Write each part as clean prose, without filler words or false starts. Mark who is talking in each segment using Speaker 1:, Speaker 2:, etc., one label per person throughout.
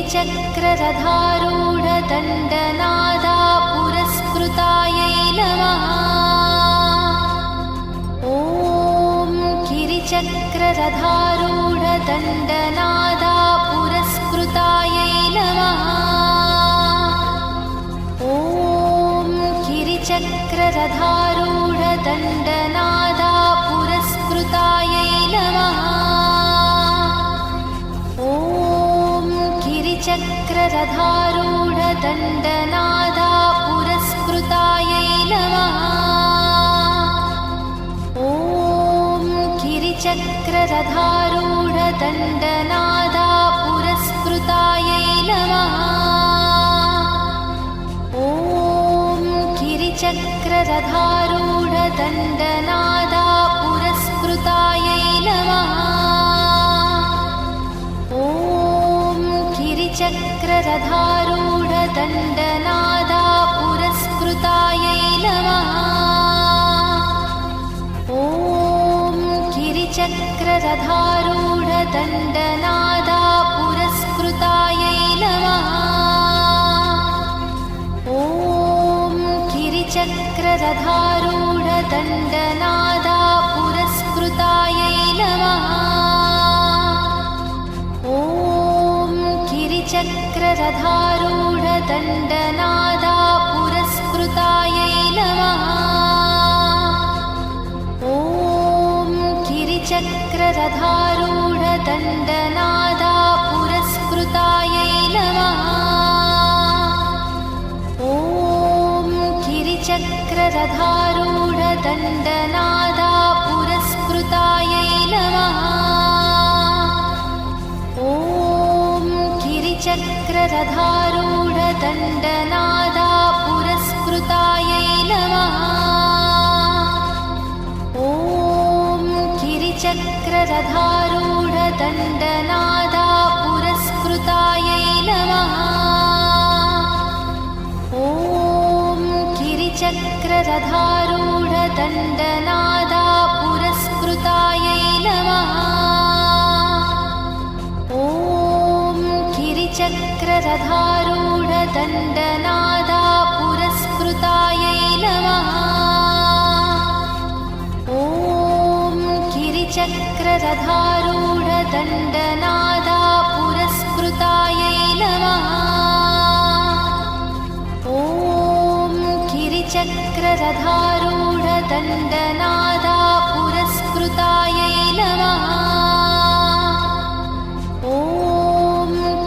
Speaker 1: गिरिचक्ररथारूढदण्डनादा पुरस्कृतायै नमः। ॐ गिरिचक्ररथारूढदण्डनादा पुरस्कृतायै नमः। ॐ गिरिचक्ररथारूढदण्डनादा पुरस्कृतायै नमः। ॐ गिरिचक्ररथारूढदण्डनादा पुरस्कृतायै नमः। ॐ गिरिचक्ररथारूढदण्डनादा पुरस्कृतायै नमः। ॐ गिरिचक्ररथारूढदण्डनादा पुरस्कृतायै नमः। ॐ गिरिचक्ररथारूढदण्डनादा पुरस्कृतायै नमः। ॐ गिरिचक्ररथारूढदण्डनादा पुरस्कृतायै नमः। ॐ गिरिचक्ररथारूढदण्डनादा पुरस्कृतायै नमः। ॐ गिरिचक्ररथारूढदण्डनादा पुरस्कृतायै नमः। ॐ गिरिचक्ररथारूढदण्डनादा पुरस्कृतायै नमः। ॐ गिरिचक्ररथारूढदण्डनादा पुरस्कृतायै नमः। ॐ गिरिचक्ररथारूढदण्डनादा पुरस्कृतायै नमः। ॐ गिरिचक्ररथारूढदण्डनादा पुरस्कृतायै नमः। ॐ गिरिचक्ररथारूढदण्डनादा पुरस्कृतायै नमः। ॐ गिरिचक्ररथारूढदण्डनादा पुरस्कृतायै नमः। ॐ गिरिचक्ररथारूढदण्डनादा पुरस्कृतायै नमः। ॐ गिरिचक्ररथारूढदण्डनादा पुरस्कृतायै नमः। ॐ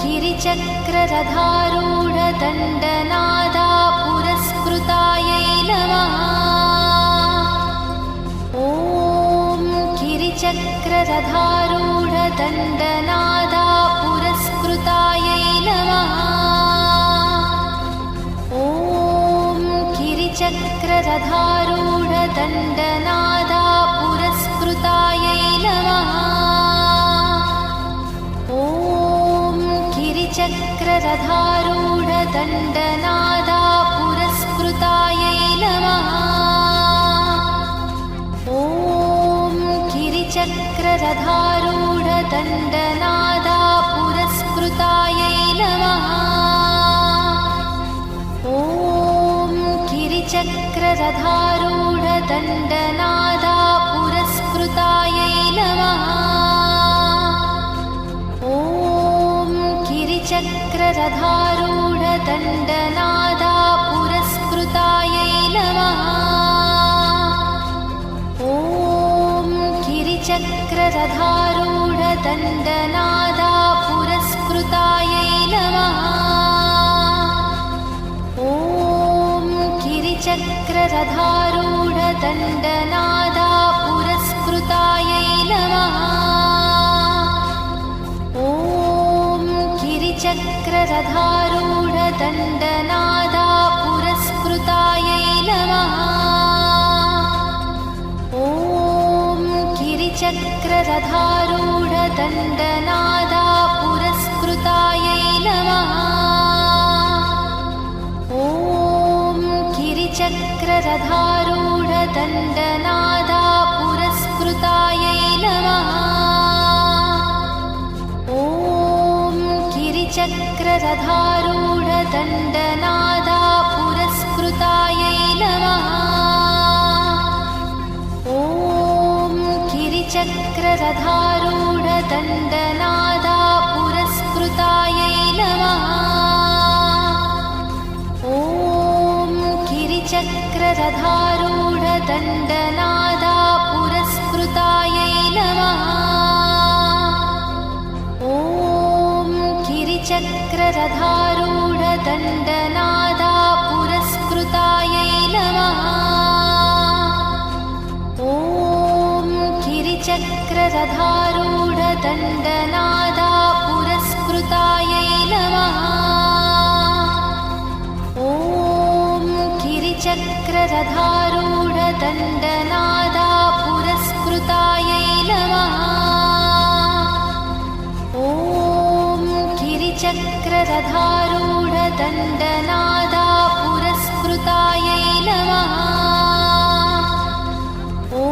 Speaker 1: गिरिचक्ररथारूढदण्डनादा पुरस्कृतायै नमः। ॐ गिरिचक्ररथारूढदण्डनादा पुरस्कृतायै नमः। ॐ गिरिचक्ररथारूढदण्डनादा पुरस्कृतायै नमः। ॐ गिरिचक्ररथारूढदण्डनादा पुरस्कृतायै नमः। ॐ गिरिचक्ररथारूढदण्डनादा पुरस्कृतायै नमः। ॐ गिरिचक्ररथारूढदण्डनादा पुरस्कृतायै नमः। ॐ गिरिचक्ररथारूढदण्डनादा पुरस्कृतायै नमः। ॐ गिरिचक्ररथारूढदण्डनादा पुरस्कृतायै नमः। ॐ गिरिचक्ररथारूढदण्डनादा पुरस्कृतायै नमः। ॐ गिरिचक्ररथारूढदण्डनादा पुरस्कृतायै नमः। ॐ गिरिचक्ररथारूढदण्डनादा पुरस्कृतायै नमः। ॐ गिरिचक्ररथारूढदण्डनादा पुरस्कृतायै नमः। ॐ गिरिचक्ररथारूढदण्डनादा पुरस्कृतायै नमः। ॐ गिरिचक्ररथारूढदण्डनादा पुरस्कृतायै नमः। ॐ गिरिचक्ररथारूढदण्डनादा पुरस्कृतायै नमः। ॐ गिरिचक्ररथारूढदण्डनादा पुरस्कृतायै नमः। ॐ गिरिचक्ररथारूढदण्डनादा पुरस्कृतायै नमः। ॐ गिरिचक्ररथारूढदण्डनादा पुरस्कृतायै नमः। ॐ गिरिचक्ररथारूढदण्डनादा पुरस्कृतायै नमः। ॐ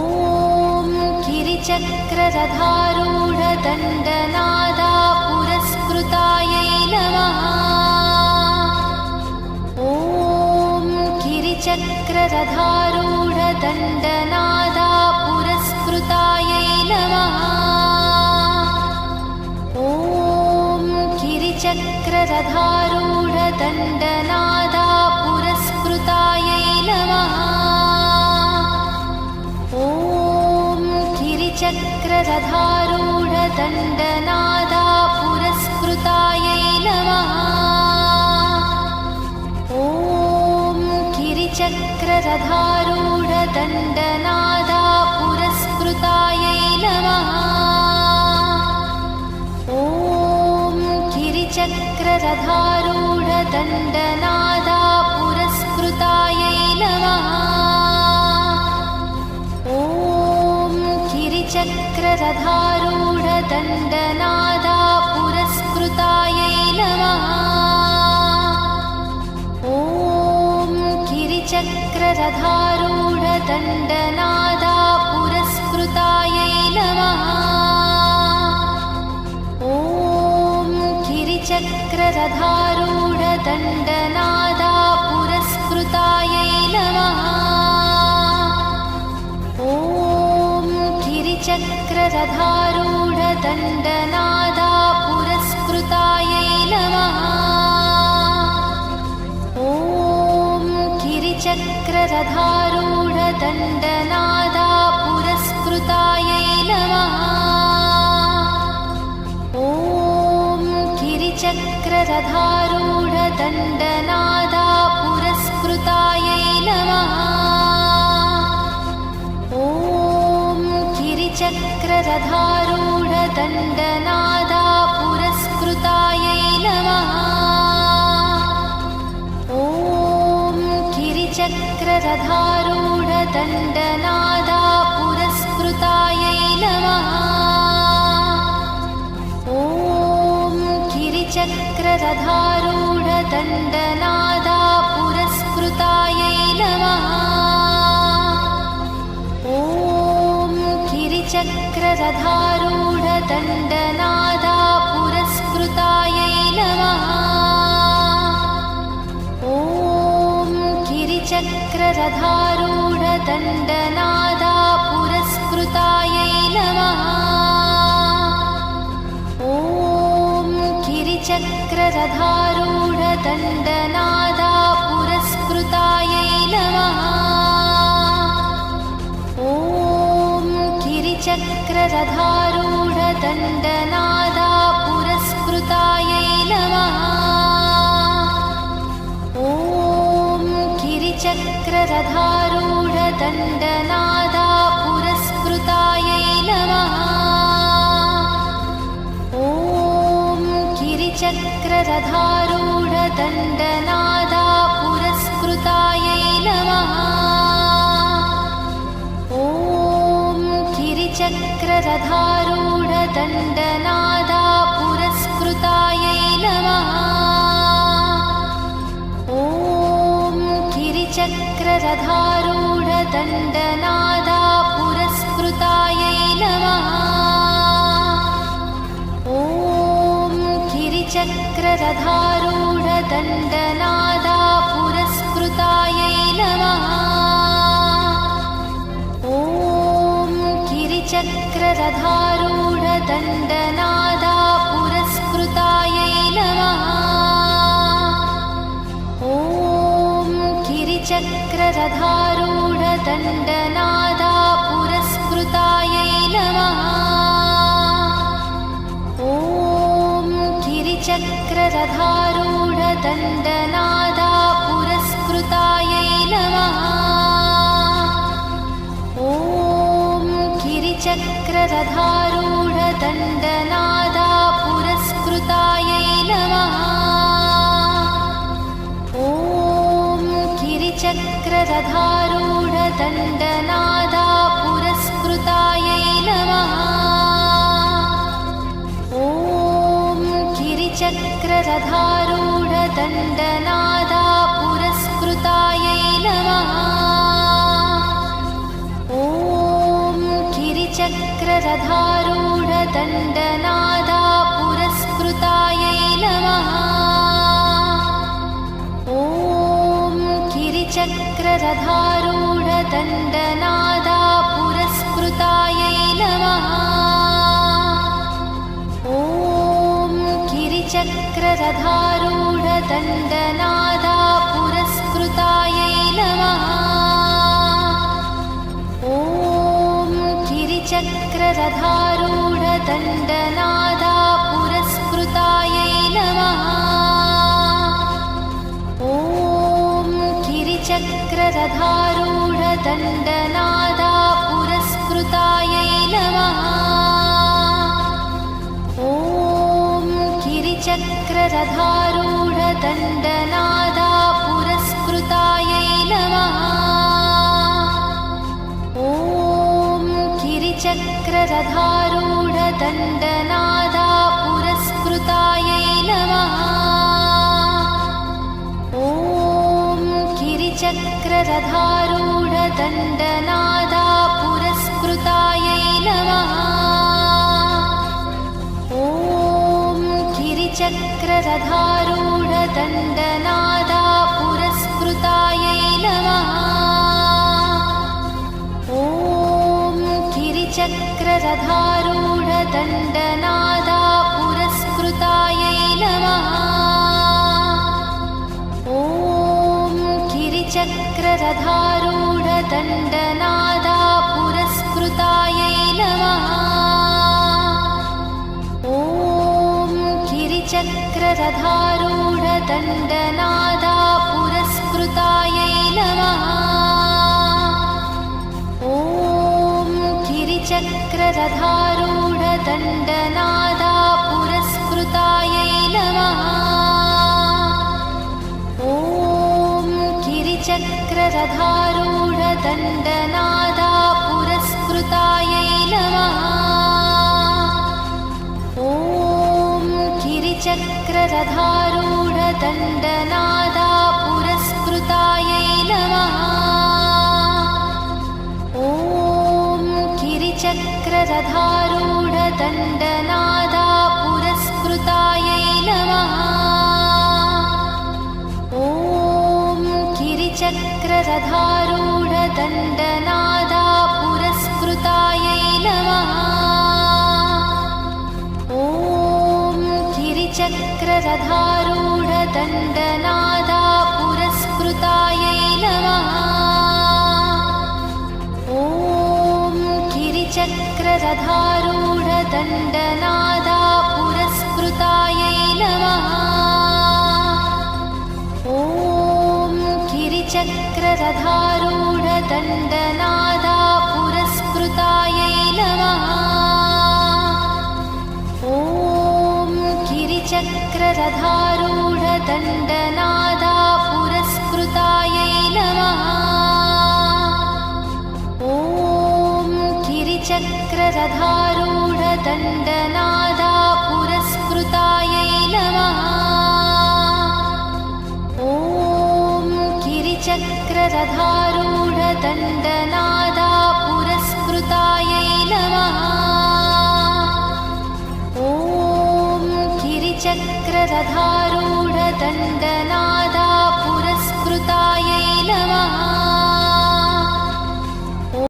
Speaker 1: गिरिचक्ररथारूढदण्डनादा पुरस्कृतायै नमः। ॐ गिरिचक्ररथारूढदण्डनादा पुरस्कृतायै नमः। ॐ गिरिचक्ररथारूढदण्डनादा पुरस्कृतायै नमः। ॐ गिरिचक्ररथारूढदण्डनादा पुरस्कृतायै नमः। ॐ गिरिचक्ररथारूढदण्डनादा पुरस्कृतायै नमः। ॐ गिरिचक्ररथारूढदण्डनादा पुरस्कृतायै नमः। ॐ गिरिचक्ररथारूढदण्डनादा पुरस्कृतायै नमः। ॐ गिरिचक्ररथारूढदण्डनादा पुरस्कृतायै नमः। ॐ गिरिचक्ररथारूढदण्डनादा पुरस्कृतायै नमः। ॐ गिरिचक्ररथारूढदण्डनादा पुरस्कृतायै नमः। ॐ गिरिचक्ररथारूढदण्डनादा पुरस्कृतायै नमः। ॐ गिरिचक्ररथारूढदण्डनादा पुरस्कृतायै नमः। ॐ गिरिचक्ररथारूढदण्डनादा पुरस्कृतायै नमः। ॐ गिरिचक्ररथारूढदण्डनादा पुरस्कृतायै नमः। ॐ गिरिचक्ररथारूढदण्डनादा पुरस्कृतायै नमः। ॐ गिरिचक्ररथारूढदण्डनादा पुरस्कृतायै नमः। ॐ गिरिचक्ररथारूढदण्डनादा पुरस्कृतायै नमः। ॐ गिरिचक्ररथारूढदण्डनादा पुरस्कृतायै नमः। ॐ गिरिचक्ररथारूढदण्डनादा पुरस्कृतायै नमः। ॐ गिरिचक्ररथारूढदण्डनादा पुरस्कृतायै नमः। ॐ गिरिचक्ररथारूढदण्डनादा पुरस्कृतायै नमः। ॐ गिरिचक्ररथारूढदण्डनादा पुरस्कृतायै नमः। ॐ गिरिचक्ररथारूढदण्डनादा पुरस्कृतायै नमः। ॐ गिरिचक्ररथारूढदण्डनादा पुरस्कृतायै नमः। ॐ गिरिचक्ररथारूढदण्डनादा पुरस्कृतायै नमः। ॐ गिरिचक्ररथारूढदण्डनादा पुरस्कृतायै नमः। ॐ गिरिचक्ररथारूढदण्डनादा पुरस्कृतायै नमः। ॐ गिरिचक्ररथारूढदण्डनादा पुरस्कृतायै नमः। ॐ गिरिचक्ररथारूढदण्डनादा पुरस्कृतायै नमः। ॐ गिरिचक्ररथारूढदण्डनादा पुरस्कृतायै नमः। ॐ गिरिचक्ररथारूढदण्डनादा पुरस्कृतायै नमः। ॐ गिरिचक्ररथारूढदण्डनादा पुरस्कृतायै नमः। ॐ गिरिचक्ररथारूढदण्डनादा पुरस्कृतायै नमः। ॐ गिरिचक्ररथारूढदण्डनादा पुरस्कृतायै नमः। ॐ गिरिचक्ररथारूढदण्डनादा पुरस्कृतायै नमः। ॐ गिरिचक्ररथारूढदण्डनादा पुरस्कृतायै नमः। ॐ गिरिचक्ररथारूढदण्डनादा पुरस्कृतायै नमः। ॐ गिरिचक्ररथारूढदण्डनादा पुरस्कृतायै नमः। ॐ गिरिचक्ररथारूढदण्डनादा पुरस्कृतायै नमः। ॐ गिरिचक्ररथारूढदण्डनादा पुरस्कृतायै नमः। ॐ गिरिचक्ररथारूढदण्डनादा पुरस्कृतायै नमः। ॐ गिरिचक्ररथारूढदण्डनादा पुरस्कृतायै नमः। ॐ गिरिचक्ररथारूढदण्डनादा पुरस्कृतायै नमः। ॐ गिरिचक्ररथारूढदण्डनादा पुरस्कृतायै नमः। ॐ गिरिचक्ररथारूढदण्डनादा पुरस्कृतायै नमः। ॐ गिरिचक्ररथारूढदण्डनादा पुरस्कृतायै नमः। ॐ गिरिचक्ररथारूढदण्डनादा पुरस्कृतायै नमः। ॐ गिरिचक्ररथारूढदण्डनादा पुरस्कृतायै नमः। ॐ गिरिचक्ररथारूढदण्डनादा पुरस्कृतायै नमः। ॐ गिरिचक्ररथारूढदण्डनादा पुरस्कृतायै नमः। ॐ गिरिचक्ररथारूढदण्डनादा पुरस्कृतायै नमः। ॐ गिरिचक्ररथारूढदण्डनादा पुरस्कृतायै नमः। ॐ गिरिचक्ररथारूढदण्डनादा पुरस्कृतायै नमः। ॐ गिरिचक्ररथारूढदण्डनादा चक्ररथारूढदण्डनादा